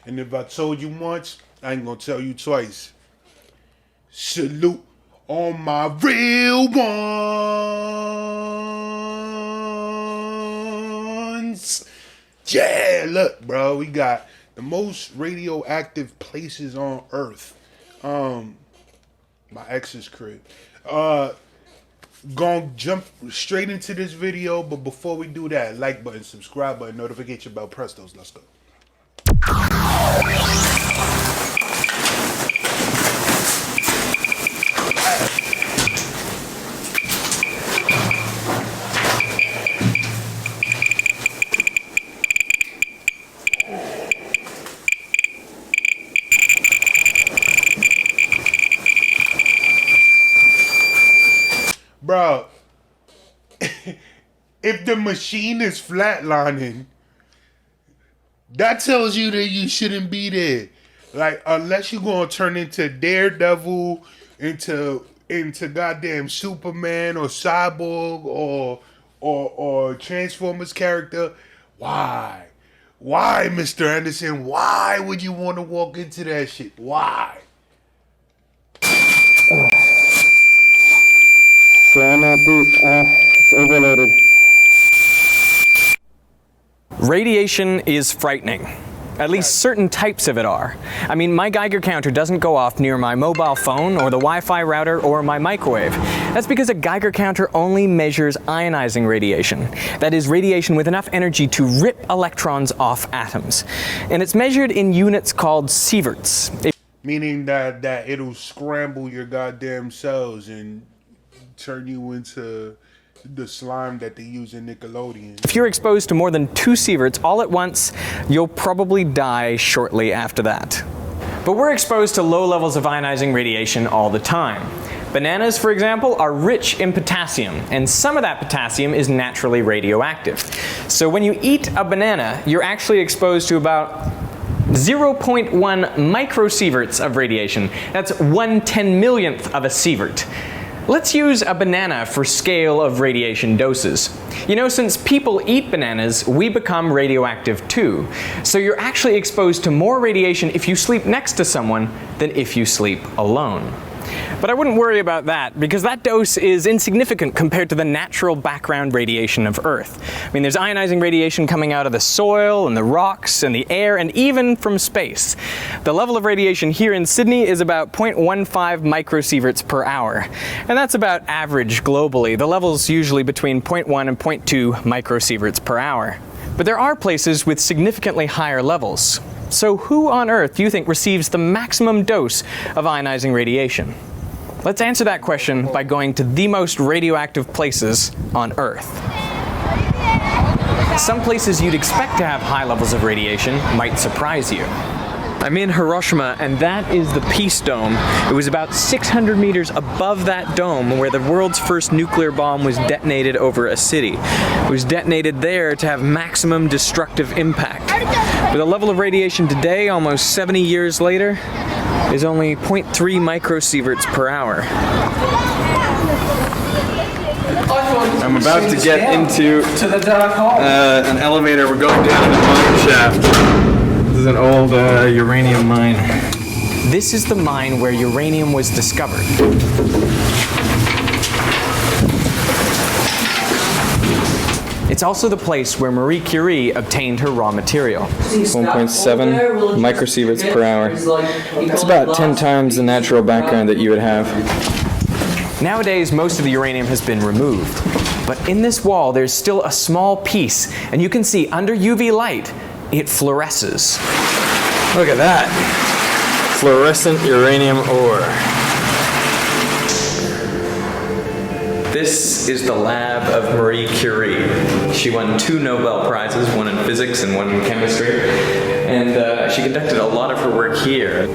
And if I told you once, I ain't gonna tell you twice. Salute on my real ones. Yeah, look, bro, we got the most radioactive places on Earth. My ex's crib. Gonna jump straight into this video, but before we do that, like button, subscribe button, notification bell, press those. Let's go. Bro, if the machine is flatlining, that tells you that you shouldn't be there. Like, unless you're gonna turn into Daredevil, into goddamn Superman or Cyborg or Transformers character. Why? Why, Mr. Anderson? Why would you want to walk into that shit? Why? Sorry, my boot, it's overloaded. Radiation is frightening. At least certain types of it are. I mean, my Geiger counter doesn't go off near my mobile phone or the Wi-Fi router or my microwave. That's because a Geiger counter only measures ionizing radiation. That is radiation with enough energy to rip electrons off atoms. And it's measured in units called sieverts. Meaning that it'll scramble your goddamn cells and turn you into the slime that they use in Nickelodeon. If you're exposed to more than 2 sieverts all at once, you'll probably die shortly after that. But we're exposed to low levels of ionizing radiation all the time. Bananas, for example, are rich in potassium, and some of that potassium is naturally radioactive. So when you eat a banana, you're actually exposed to about 0.1 microsieverts of radiation. That's 1/10,000,000th of a sievert. Let's use a banana for scale of radiation doses. You know, since people eat bananas, we become radioactive too. So you're actually exposed to more radiation if you sleep next to someone than if you sleep alone. But I wouldn't worry about that, because that dose is insignificant compared to the natural background radiation of Earth. I mean, there's ionizing radiation coming out of the soil and the rocks and the air and even from space. The level of radiation here in Sydney is about 0.15 microsieverts per hour. And that's about average globally. The level's usually between 0.1 and 0.2 microsieverts per hour. But there are places with significantly higher levels. So who on Earth do you think receives the maximum dose of ionizing radiation? Let's answer that question by going to the most radioactive places on Earth. Some places you'd expect to have high levels of radiation might surprise you. I'm in Hiroshima, and that is the Peace Dome. It was about 600 meters above that dome where the world's first nuclear bomb was detonated over a city. It was detonated there to have maximum destructive impact. But the level of radiation today, almost 70 years later, is only 0.3 microsieverts per hour. I'm about to get into an elevator. We're going down the mine shaft. This is an old uranium mine. This is the mine where uranium was discovered. It's also the place where Marie Curie obtained her raw material. 1.7 microsieverts per hour. That's about 10 times the natural background that you would have. Nowadays, most of the uranium has been removed. But in this wall, there's still a small piece, and you can see under UV light, it fluoresces. Look at that. Fluorescent uranium ore. This is the lab of Marie Curie. She won 2 Nobel Prizes, one in physics and one in chemistry. And she conducted a lot of her work here.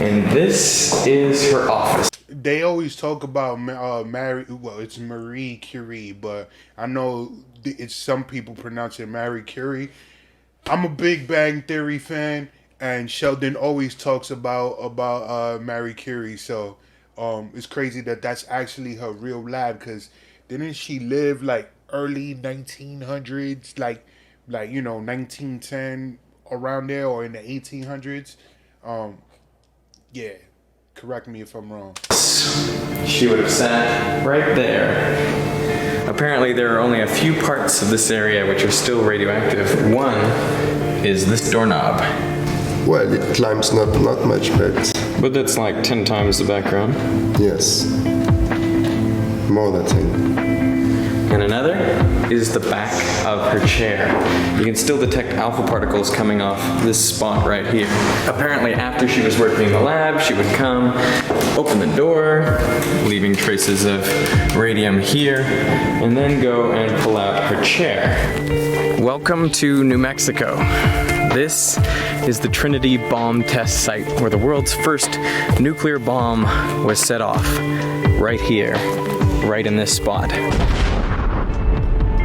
And this is her office. They always talk about it's Marie Curie, but I know it's some people pronounce it Marie Curie. I'm a Big Bang Theory fan, and Sheldon always talks about Marie Curie. So it's crazy that that's actually her real lab, because didn't she live like early 1900s, like 1910 around there, or in the 1800s. Yeah, correct me if I'm wrong. She would have sat right there. Apparently there are only a few parts of this area which are still radioactive. One is this doorknob. Well, it climbs not much, But that's like 10 times the background. yes, more than 10. And another is the back of her chair. You can still detect alpha particles coming off this spot right here. Apparently after she was working in the lab, she would come, open the door, leaving traces of radium here, and then go and pull out her chair. Welcome to New Mexico. This is the Trinity bomb test site where the world's first nuclear bomb was set off. Right here, right in this spot.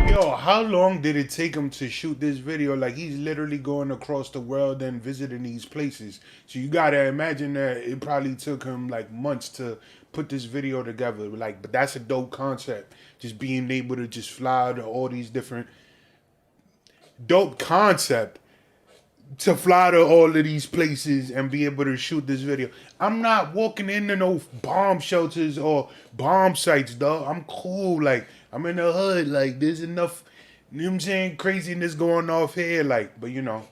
Yo, how long did it take him to shoot this video? Like, he's literally going across the world and visiting these places. So you gotta imagine that it probably took him like months to put this video together. Like, but that's a dope concept. Just being able to just fly to all these different... Dope concept to fly to all of these places and be able to shoot this video. I'm not walking into no bomb shelters or bomb sites, dog. I'm cool. Like, I'm in the hood. Like, there's enough, you know what I'm saying, craziness going off here. Like, but you know.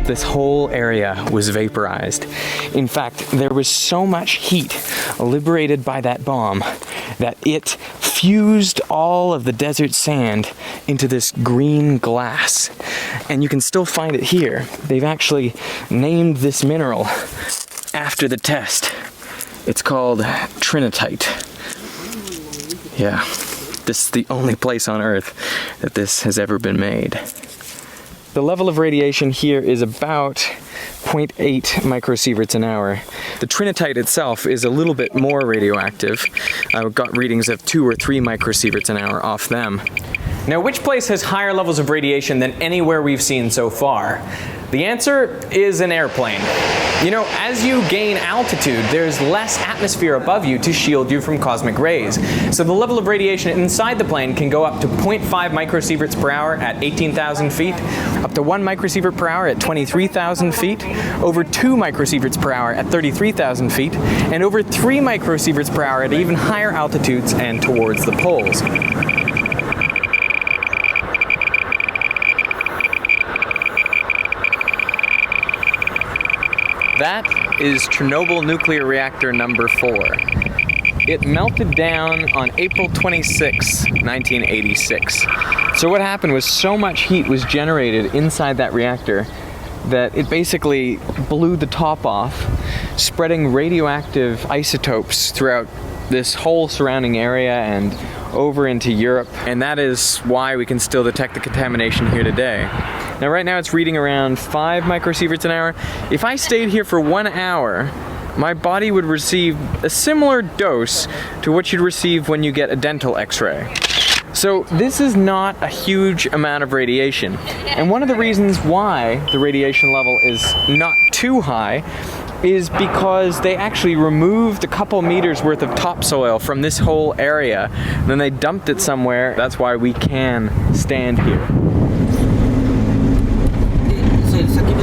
This whole area was vaporized. In fact, there was so much heat liberated by that bomb that it fused all of the desert sand into this green glass. And you can still find it here. They've actually named this mineral after the test. It's called trinitite. Yeah, this is the only place on Earth that this has ever been made. The level of radiation here is about 0.8 microsieverts an hour. The trinitite itself is a little bit more radioactive. I've got readings of 2 or 3 microsieverts an hour off them. Now, which place has higher levels of radiation than anywhere we've seen so far? The answer is an airplane. You know, as you gain altitude, there's less atmosphere above you to shield you from cosmic rays. So the level of radiation inside the plane can go up to 0.5 microsieverts per hour at 18,000 feet, up to 1 microsievert per hour at 23,000 feet, over 2 microsieverts per hour at 33,000 feet, and over 3 microsieverts per hour at even higher altitudes and towards the poles. That is Chernobyl nuclear reactor number 4. It melted down on April 26, 1986. So what happened was so much heat was generated inside that reactor that it basically blew the top off, spreading radioactive isotopes throughout this whole surrounding area and over into Europe. And that is why we can still detect the contamination here today. Now right now it's reading around 5 microsieverts an hour. If I stayed here for 1 hour, my body would receive a similar dose to what you'd receive when you get a dental x-ray. So this is not a huge amount of radiation. And one of the reasons why the radiation level is not too high is because they actually removed a couple meters worth of topsoil from this whole area. And then they dumped it somewhere. That's why we can stand here.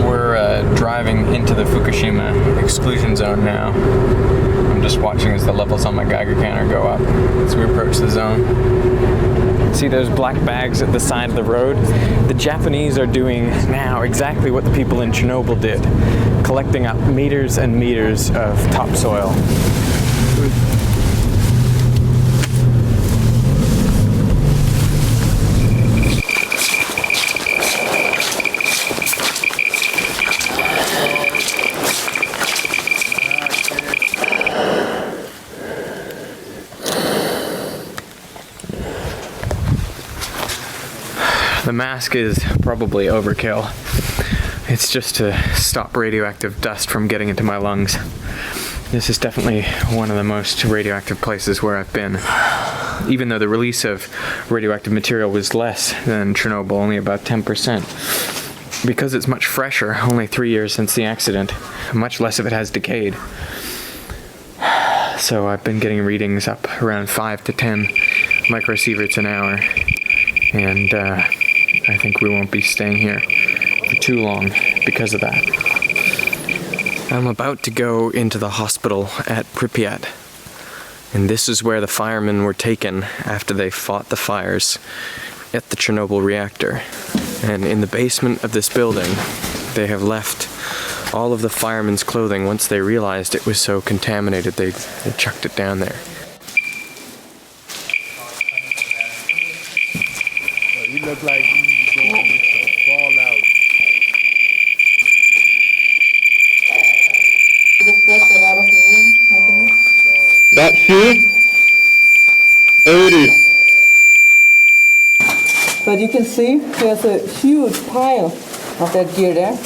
We're driving into the Fukushima exclusion zone now. I'm just watching as the levels on my Geiger counter go up as we approach the zone. See those black bags at the side of the road? The Japanese are doing now exactly what the people in Chernobyl did, collecting up meters and meters of topsoil. The mask is probably overkill. It's just to stop radioactive dust from getting into my lungs. This is definitely one of the most radioactive places where I've been. Even though the release of radioactive material was less than Chernobyl, only about 10%. Because it's much fresher, only 3 years since the accident, much less of it has decayed. So I've been getting readings up around 5 to 10 microsieverts an hour. And I think we won't be staying here for too long because of that. I'm about to go into the hospital at Pripyat, and this is where the firemen were taken after they fought the fires at the Chernobyl reactor. And in the basement of this building, they have left all of the firemen's clothing. Once they realized it was so contaminated, they chucked it down there. He looked like he was going to fall out. That shoe, 80. But you can see there's a huge pile of that gear there.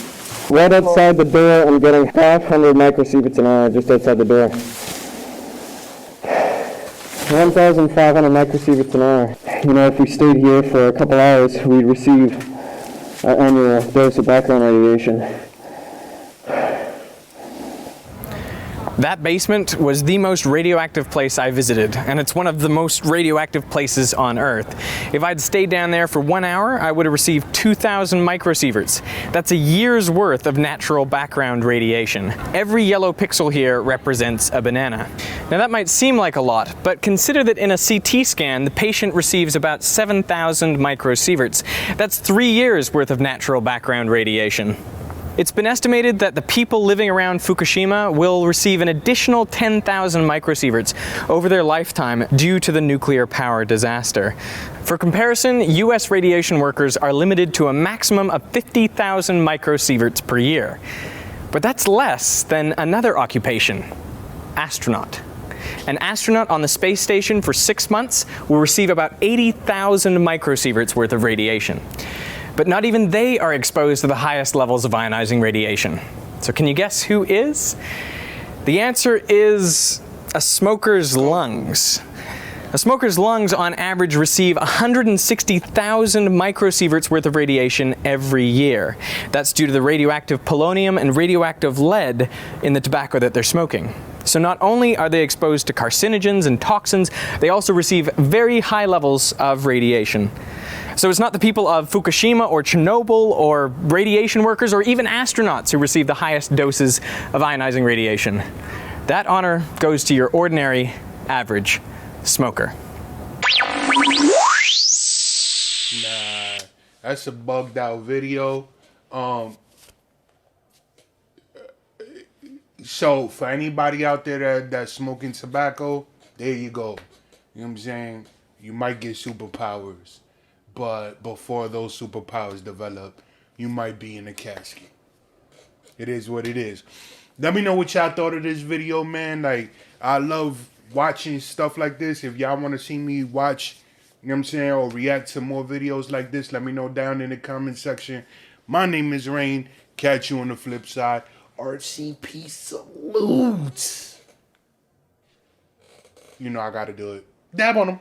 Right outside the door, I'm getting 500 microsieverts an hour just outside the door. 1,500 microsieverts an hour. You know, if we stayed here for a couple hours, we'd receive our annual dose of background radiation. That basement was the most radioactive place I visited, and it's one of the most radioactive places on Earth. If I'd stayed down there for 1 hour, I would have received 2,000 microsieverts. That's a year's worth of natural background radiation. Every yellow pixel here represents a banana. Now that might seem like a lot, but consider that in a CT scan, the patient receives about 7,000 microsieverts. That's 3 years worth of natural background radiation. It's been estimated that the people living around Fukushima will receive an additional 10,000 microsieverts over their lifetime due to the nuclear power disaster. For comparison, US radiation workers are limited to a maximum of 50,000 microsieverts per year. But that's less than another occupation, astronaut. An astronaut on the space station for 6 months will receive about 80,000 microsieverts worth of radiation. But not even they are exposed to the highest levels of ionizing radiation. So can you guess who is? The answer is a smoker's lungs. A smoker's lungs on average receive 160,000 microsieverts worth of radiation every year. That's due to the radioactive polonium and radioactive lead in the tobacco that they're smoking. So not only are they exposed to carcinogens and toxins, they also receive very high levels of radiation. So it's not the people of Fukushima or Chernobyl or radiation workers or even astronauts who receive the highest doses of ionizing radiation. That honor goes to your ordinary, average smoker. Nah, that's a bugged out video. So for anybody out there that's smoking tobacco, there you go. You know what I'm saying? You might get superpowers. But before those superpowers develop, you might be in a casket. It is what it is. Let me know what y'all thought of this video, man. Like, I love watching stuff like this. If y'all want to see me watch, you know what I'm saying, or react to more videos like this, let me know down in the comment section. My name is Rain. Catch you on the flip side. RCP salutes. You know I got to do it. Dab on them.